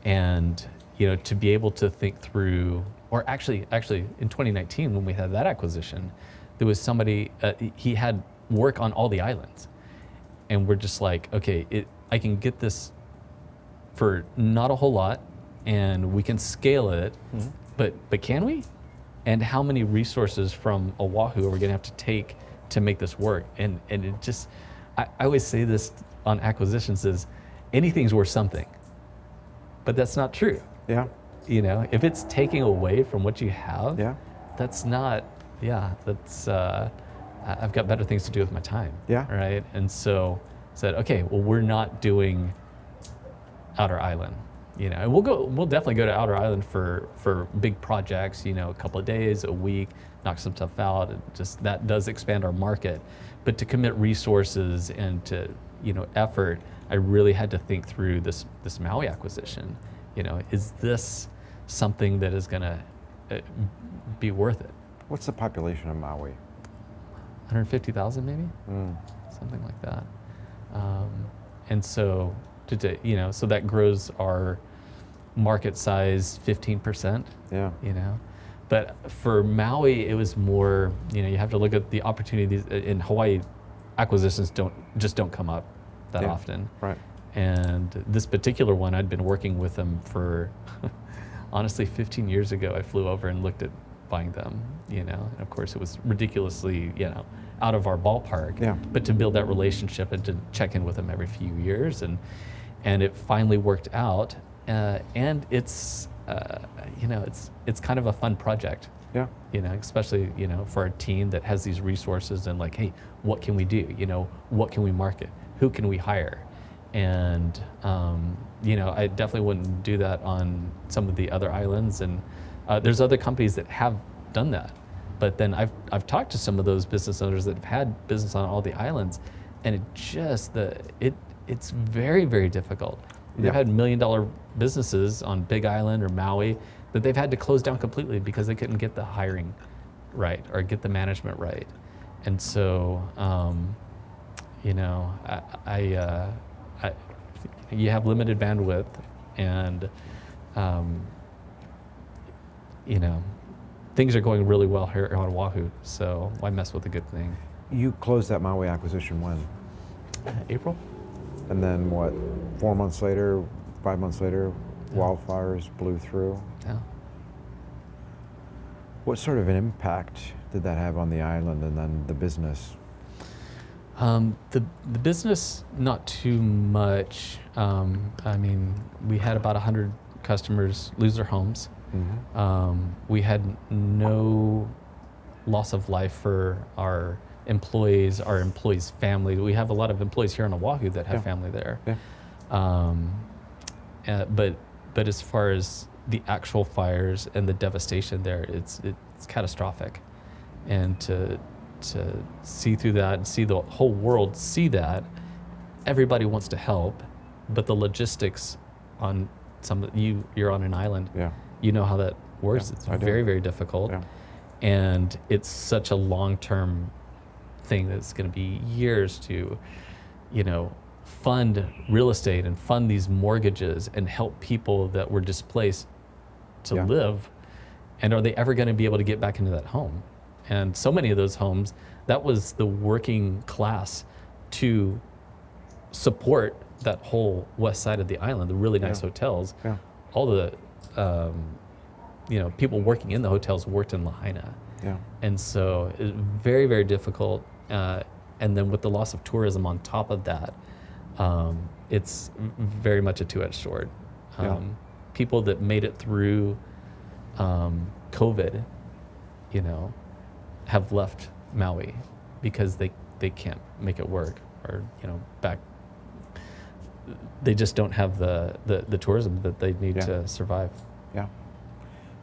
And, to be able to think through, or actually in 2019, when we had that acquisition, there was somebody, he had work on all the islands. And we're just like, okay, I can get this for not a whole lot, and we can scale it, but can we? And how many resources from Oahu are we gonna have to take to make this work? And it just, I always say this on acquisitions is, anything's worth something, but that's not true. Yeah. If it's taking away from what you have, that's not, that's, I've got better things to do with my time. Yeah. Right. And so said, okay, well, we're not doing Outer Island, and we'll definitely go to Outer Island for big projects, a couple of days, a week, knock some stuff out. And just that does expand our market. But to commit resources and to, effort, I really had to think through this Maui acquisition. Is this something that is gonna be worth it? What's the population of Maui? 150,000 maybe, something like that. And so so that grows our market size 15%. Yeah. But for Maui, it was more, you have to look at the opportunities in Hawaii. Acquisitions don't come up that often. Right. And this particular one, I'd been working with them for, honestly, 15 years ago. I flew over and looked at buying them, and of course it was ridiculously, out of our ballpark. Yeah. But to build that relationship and to check in with them every few years, and it finally worked out. And it's, it's kind of a fun project. Yeah. Especially, for a team that has these resources and like, hey, what can we do? What can we market? Who can we hire? And, I definitely wouldn't do that on some of the other islands. And there's other companies that have done that. But then I've talked to some of those business owners that have had business on all the islands, and it's very, very difficult. They've had $1 million businesses on Big Island or Maui that they've had to close down completely because they couldn't get the hiring right or get the management right. And so, you have limited bandwidth, and things are going really well here on Oahu. So why mess with a good thing? You closed that Maui acquisition when? April. And then what, 4 months later, 5 months later, wildfires blew through? Yeah. What sort of an impact did that have on the island and then the business? The business, not too much. We had about 100 customers lose their homes. Mm-hmm. We had no loss of life for our employees, family. We have a lot of employees here on Oahu that have family there. Yeah. But as far as the actual fires and the devastation there, it's catastrophic. And to see through that and see the whole world see that, everybody wants to help, but the logistics on you're on an island. Yeah. You know how that works. Yeah, it's very, very difficult. Yeah. And it's such a long-term thing that's going to be years to, fund real estate and fund these mortgages and help people that were displaced to live. And are they ever going to be able to get back into that home? And so many of those homes, that was the working class to support that whole west side of the island, the really nice hotels. Yeah. All the, people working in the hotels worked in Lahaina. Yeah. And so it's very, very difficult. And then with the loss of tourism on top of that, it's very much a two-edged sword. People that made it through COVID, have left Maui because they can't make it work, or they just don't have the tourism that they need to survive. Yeah.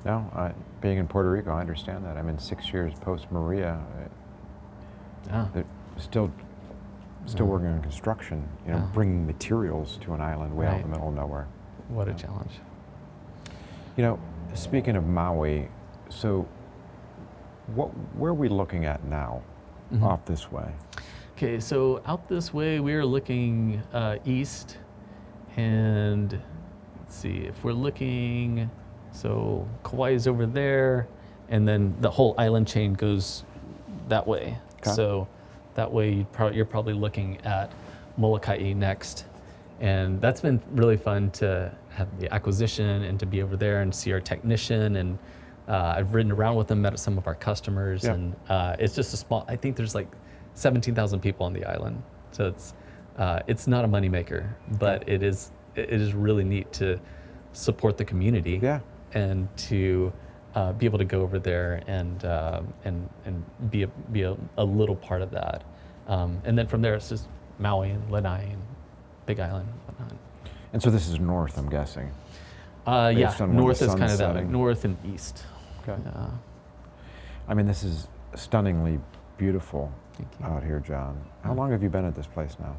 No, being in Puerto Rico, I understand that. 6 years post Maria, they're still working on construction, bringing materials to an island way out in the middle of nowhere. What a challenge. Speaking of Maui, so where are we looking at now, off this way? Okay, so out this way, we're looking east, and let's see, if we're looking, so Kauai is over there, and then the whole island chain goes that way. Okay. So that way you're probably looking at Molokai next. And that's been really fun to have the acquisition and to be over there and see our technician. And I've ridden around with them, met some of our customers, and it's just a small, I think there's like 17,000 people on the island. So it's not a moneymaker, but it is really neat to support the community and to be able to go over there and be a little part of that. And then from there, it's just Maui and Lanai and Big Island and whatnot. And so this is north, I'm guessing. North is kind of that, north and east. Okay. This is stunningly beautiful out here, John. How long have you been at this place now?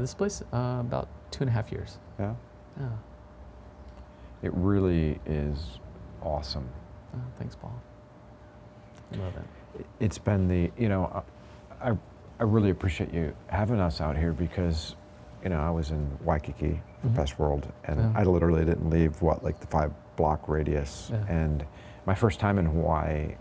This place, about 2.5 years. Yeah? Yeah. It really is awesome. Oh, thanks, Paul. I love it. It's been I really appreciate you having us out here because, you know, I was in Waikiki for Pest World, and Yeah. I literally didn't leave, like the 5-block radius. Yeah. And my first time in Hawaii,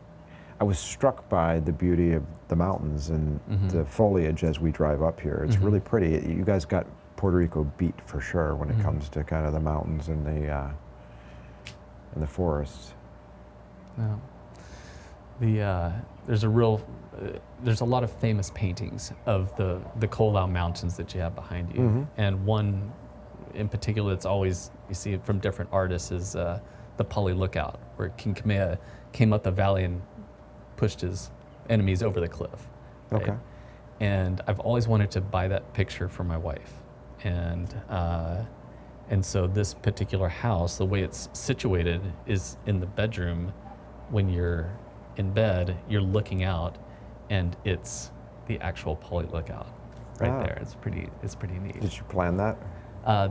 I was struck by the beauty of the mountains and the foliage as we drive up here. It's really pretty. You guys got Puerto Rico beat for sure when it comes to kind of the mountains and the forests. Yeah. There's a lot of famous paintings of the Kilauea Mountains that you have behind you, and one in particular that's always you see it from different artists is the Pali Lookout, where King Kamehameha came up the valley and pushed his enemies over the cliff. Right? Okay. And I've always wanted to buy that picture for my wife, and so this particular house, the way it's situated, is in the bedroom. When you're in bed, you're looking out, and it's the actual Pali Lookout right there. It's pretty neat. Did you plan that?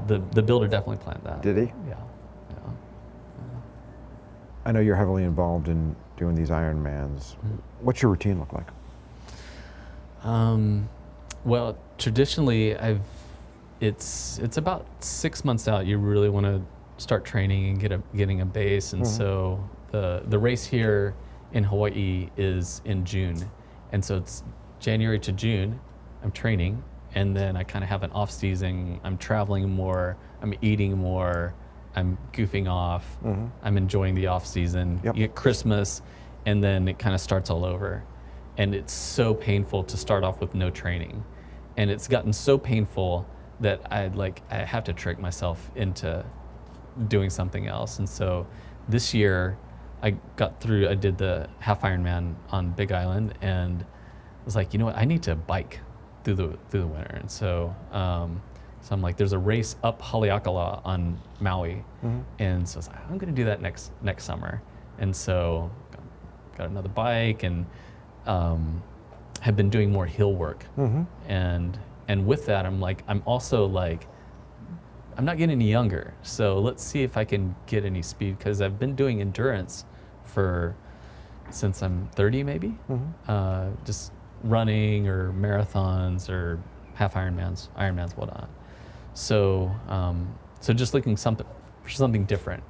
The builder definitely planned that. Did he? Yeah. I know you're heavily involved in doing these Ironmans. What's your routine look like? Well, traditionally, it's about 6 months out. You really want to start training and getting a base, and so the race here in Hawaii is in June, and so it's January to June. I'm training, and then I kind of have an off season. I'm traveling more. I'm eating more. I'm goofing off. I'm enjoying the off season. Yep. You get Christmas, and then it kind of starts all over. And it's so painful to start off with no training. And it's gotten so painful that I have to trick myself into doing something else. And so this year I did the half Ironman on Big Island, and was like, you know what, I need to bike through the winter. And so so I'm like, there's a race up Haleakala on Maui, and so I was like, I'm going to do that next summer. And so got another bike, and have been doing more hill work. And with that, I'm also like, I'm not getting any younger, so let's see if I can get any speed, because I've been doing endurance since I'm 30 maybe, just running or marathons or half Ironmans, whatnot. So just looking for something different,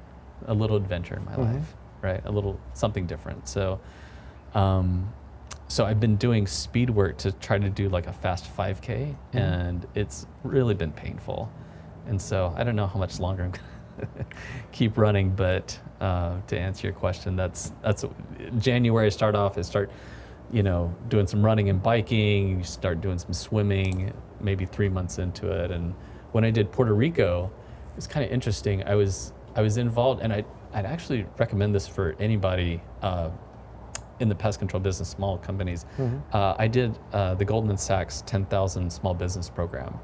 a little adventure in my life, right? A little something different. So I've been doing speed work to try to do like a fast 5K, and it's really been painful. And so I don't know how much longer I'm gonna keep running, but to answer your question, that's January. I start doing some running and biking. You start doing some swimming, maybe 3 months into it. And when I did Puerto Rico, it was kind of interesting. I was involved, and I'd actually recommend this for anybody in the pest control business, small companies. I did the Goldman Sachs 10,000 Small Business Program,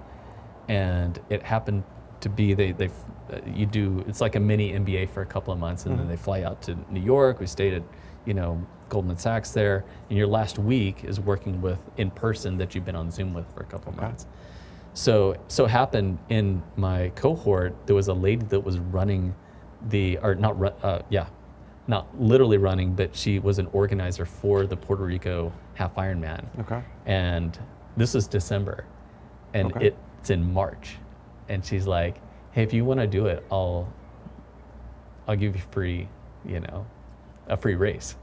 and it happened to be it's like a mini MBA for a couple of months, and then they fly out to New York. We stayed at Goldman Sachs there, and your last week is working with in person that you've been on Zoom with for a couple of months. So it happened in my cohort, there was a lady that was running not literally running, but she was an organizer for the Puerto Rico half Ironman. Okay. And this is December, and it's in March, and she's like, "Hey, if you want to do it, I'll give you a free race."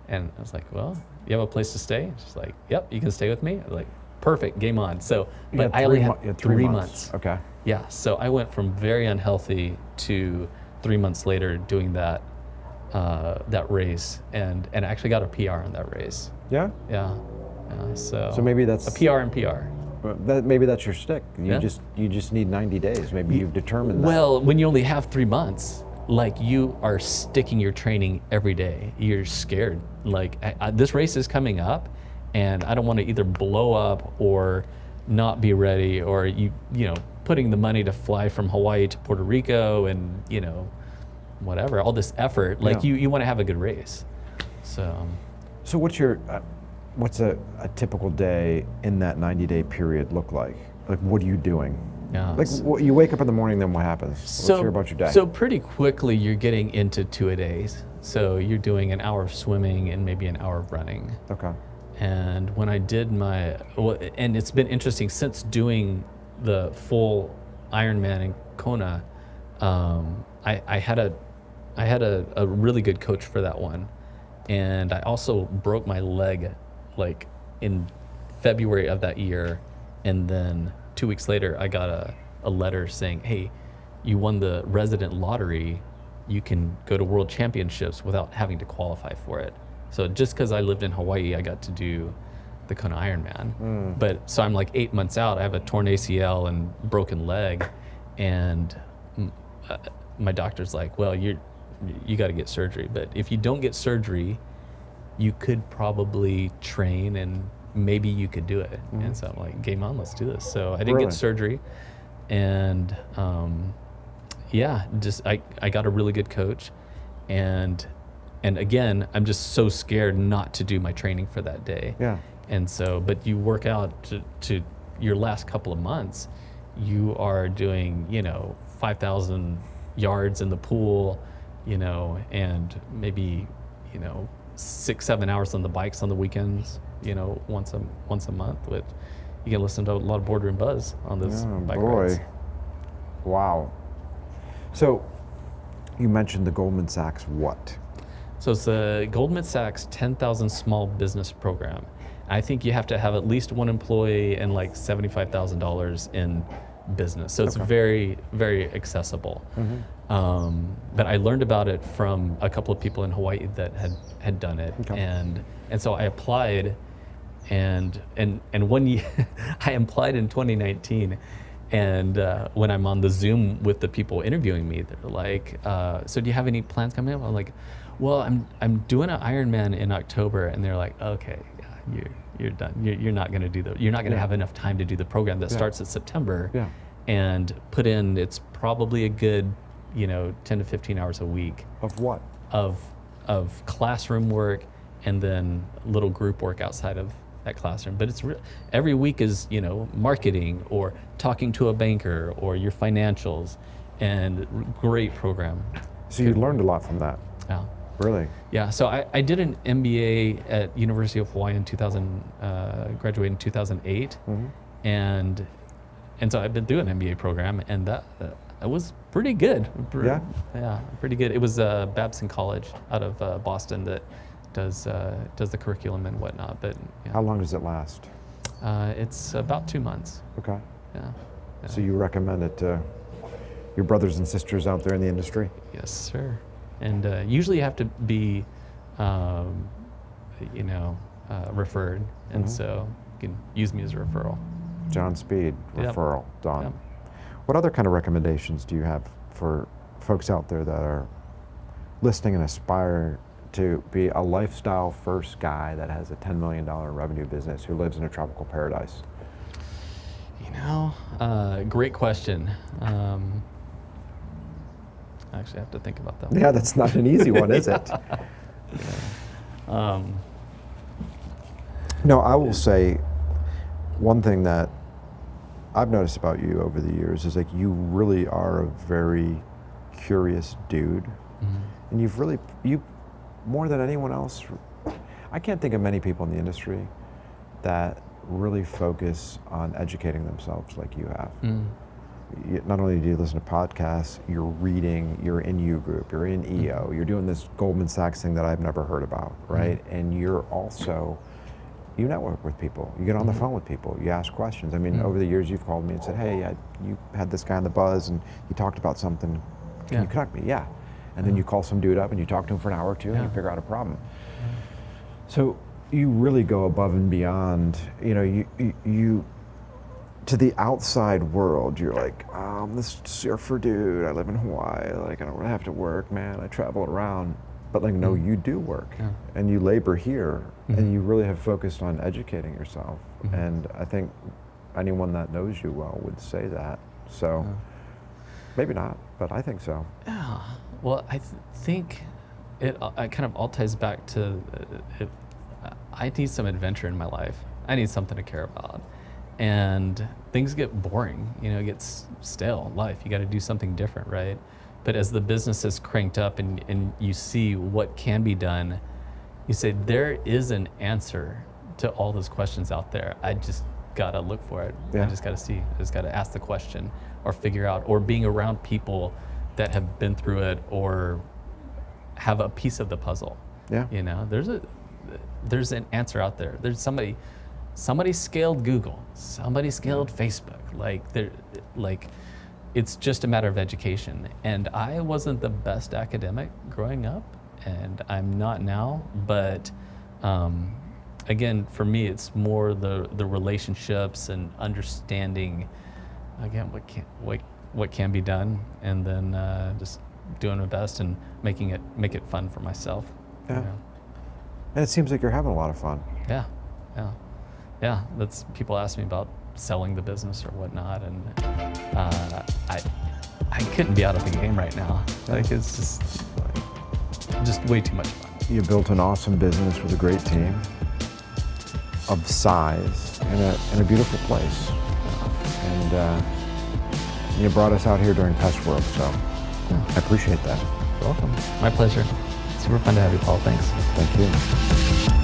And I was like, "Well, you have a place to stay?" She's like, "Yep, you can stay with me." I was like, "Perfect, game on." So, but I only had 3 months. Okay. Yeah, so I went from very unhealthy to 3 months later doing that race, and actually got a PR on that race. Yeah. Yeah. So maybe that's a PR and PR. Maybe that's your stick. You just need 90 days. Maybe you've determined that. Well, when you only have 3 months, like you are sticking your training every day. You're scared. Like this race is coming up, and I don't want to either blow up or not be ready, or putting the money to fly from Hawaii to Puerto Rico and whatever, all this effort. Like you want to have a good race. So what's a typical day in that 90-day period look like? Like, what are you doing? Yeah. Like, you wake up in the morning, then what happens? Let's hear about your day. So pretty quickly, you're getting into 2-a-days. So you're doing an hour of swimming and maybe an hour of running. Okay. And when I did and it's been interesting since doing the full Ironman in Kona, I had a really good coach for that one, and I also broke my leg like in February of that year, and then 2 weeks later I got a letter saying, hey, you won the resident lottery, you can go to world championships without having to qualify for it. So just because I lived in Hawaii, I got to do the Kona Ironman. But so I'm like 8 months out, I have a torn ACL and broken leg, and my doctor's like, well, you got to get surgery. But if you don't get surgery, you could probably train and maybe you could do it. And so I'm like, game on, let's do this. So I didn't Really? get surgery, and just I got a really good coach, and again, I'm just so scared not to do my training for that day. Yeah. And so, but you work out to your last couple of months, you are doing, 5,000 yards in the pool, and maybe, 6-7 hours on the bikes on the weekends, once a month. But you can listen to a lot of Boardroom Buzz on those bike rides. Wow. So you mentioned the Goldman Sachs what? So it's the Goldman Sachs 10,000 Small Business Program. I think you have to have at least one employee and like $75,000 in business. So it's very, very accessible. But I learned about it from a couple of people in Hawaii that had done it. And so I applied, and one year, I applied in 2019. And when I'm on the Zoom with the people interviewing me, they're like, so do you have any plans coming up? I'm like, well, I'm doing an Ironman in October. And they're like, okay, yeah, you're done. You're not going to do you're not going to have enough time to do the program that starts in September. And put in, it's probably a good, 10 to 15 hours a week. Of what? Of classroom work, and then little group work outside of that classroom. But it's every week is, marketing or talking to a banker or your financials, and great program. So you learned a lot from that. Yeah. Really? Yeah. So I did an MBA at University of Hawaii in graduated in 2008, and so I've been through an MBA program, and that was pretty good. Yeah, pretty good. It was Babson College out of Boston that does the curriculum and whatnot. But yeah. How long does it last? It's about 2 months. Okay. Yeah. So you recommend it to your brothers and sisters out there in the industry? Yes, sir. And usually you have to be, referred, and so you can use me as a referral. John Speed, referral, done. Yep. What other kind of recommendations do you have for folks out there that are listening and aspire to be a lifestyle first guy that has a $10 million revenue business who lives in a tropical paradise? Great question. I actually have to think about that one. Yeah, that's not an easy one, is it? No, I will say one thing that I've noticed about you over the years is like you really are a very curious dude, and you more than anyone else, I can't think of many people in the industry that really focus on educating themselves like you have. Not only do you listen to podcasts, you're reading, you're in U Group, you're in EO, you're doing this Goldman Sachs thing that I've never heard about, right? And you're also, you network with people, you get on the phone with people, you ask questions. I mean, over the years you've called me and said, hey, you had this guy on the buzz and he talked about something, can you connect me? Yeah. And then you call some dude up and you talk to him for an hour or two and you figure out a problem. So you really go above and beyond, you to the outside world, you're like, I'm this surfer dude, I live in Hawaii, like I don't really have to work, man, I travel around. But like, no, you do work and you labor here and you really have focused on educating yourself. And I think anyone that knows you well would say that. So maybe not, but I think so. Yeah, well, I think it kind of all ties back to, I need some adventure in my life. I need something to care about. And things get boring, it gets stale, life. You got to do something different, right? But as the business is cranked up and you see what can be done, you say, there is an answer to all those questions out there. gotta look for it. Yeah. I just gotta see. I just gotta ask the question, or figure out, or being around people that have been through it, or have a piece of the puzzle. Yeah. You know, there's an answer out there. There's somebody scaled Google, somebody scaled Facebook. Like it's just a matter of education. And I wasn't the best academic growing up, and I'm not now, but again, for me, it's more the relationships and understanding, again, what can be done, and then just doing my best and make it fun for myself. Yeah. You know? And it seems like you're having a lot of fun. Yeah. That's, people ask me about selling the business or whatnot, and I couldn't be out of the game right now. Like, it's just way too much fun. You built an awesome business with a great team of size in a beautiful place. And you brought us out here during Pest World, so I appreciate that. You're welcome. My pleasure. Super fun to have you, Paul. Thanks. Thank you.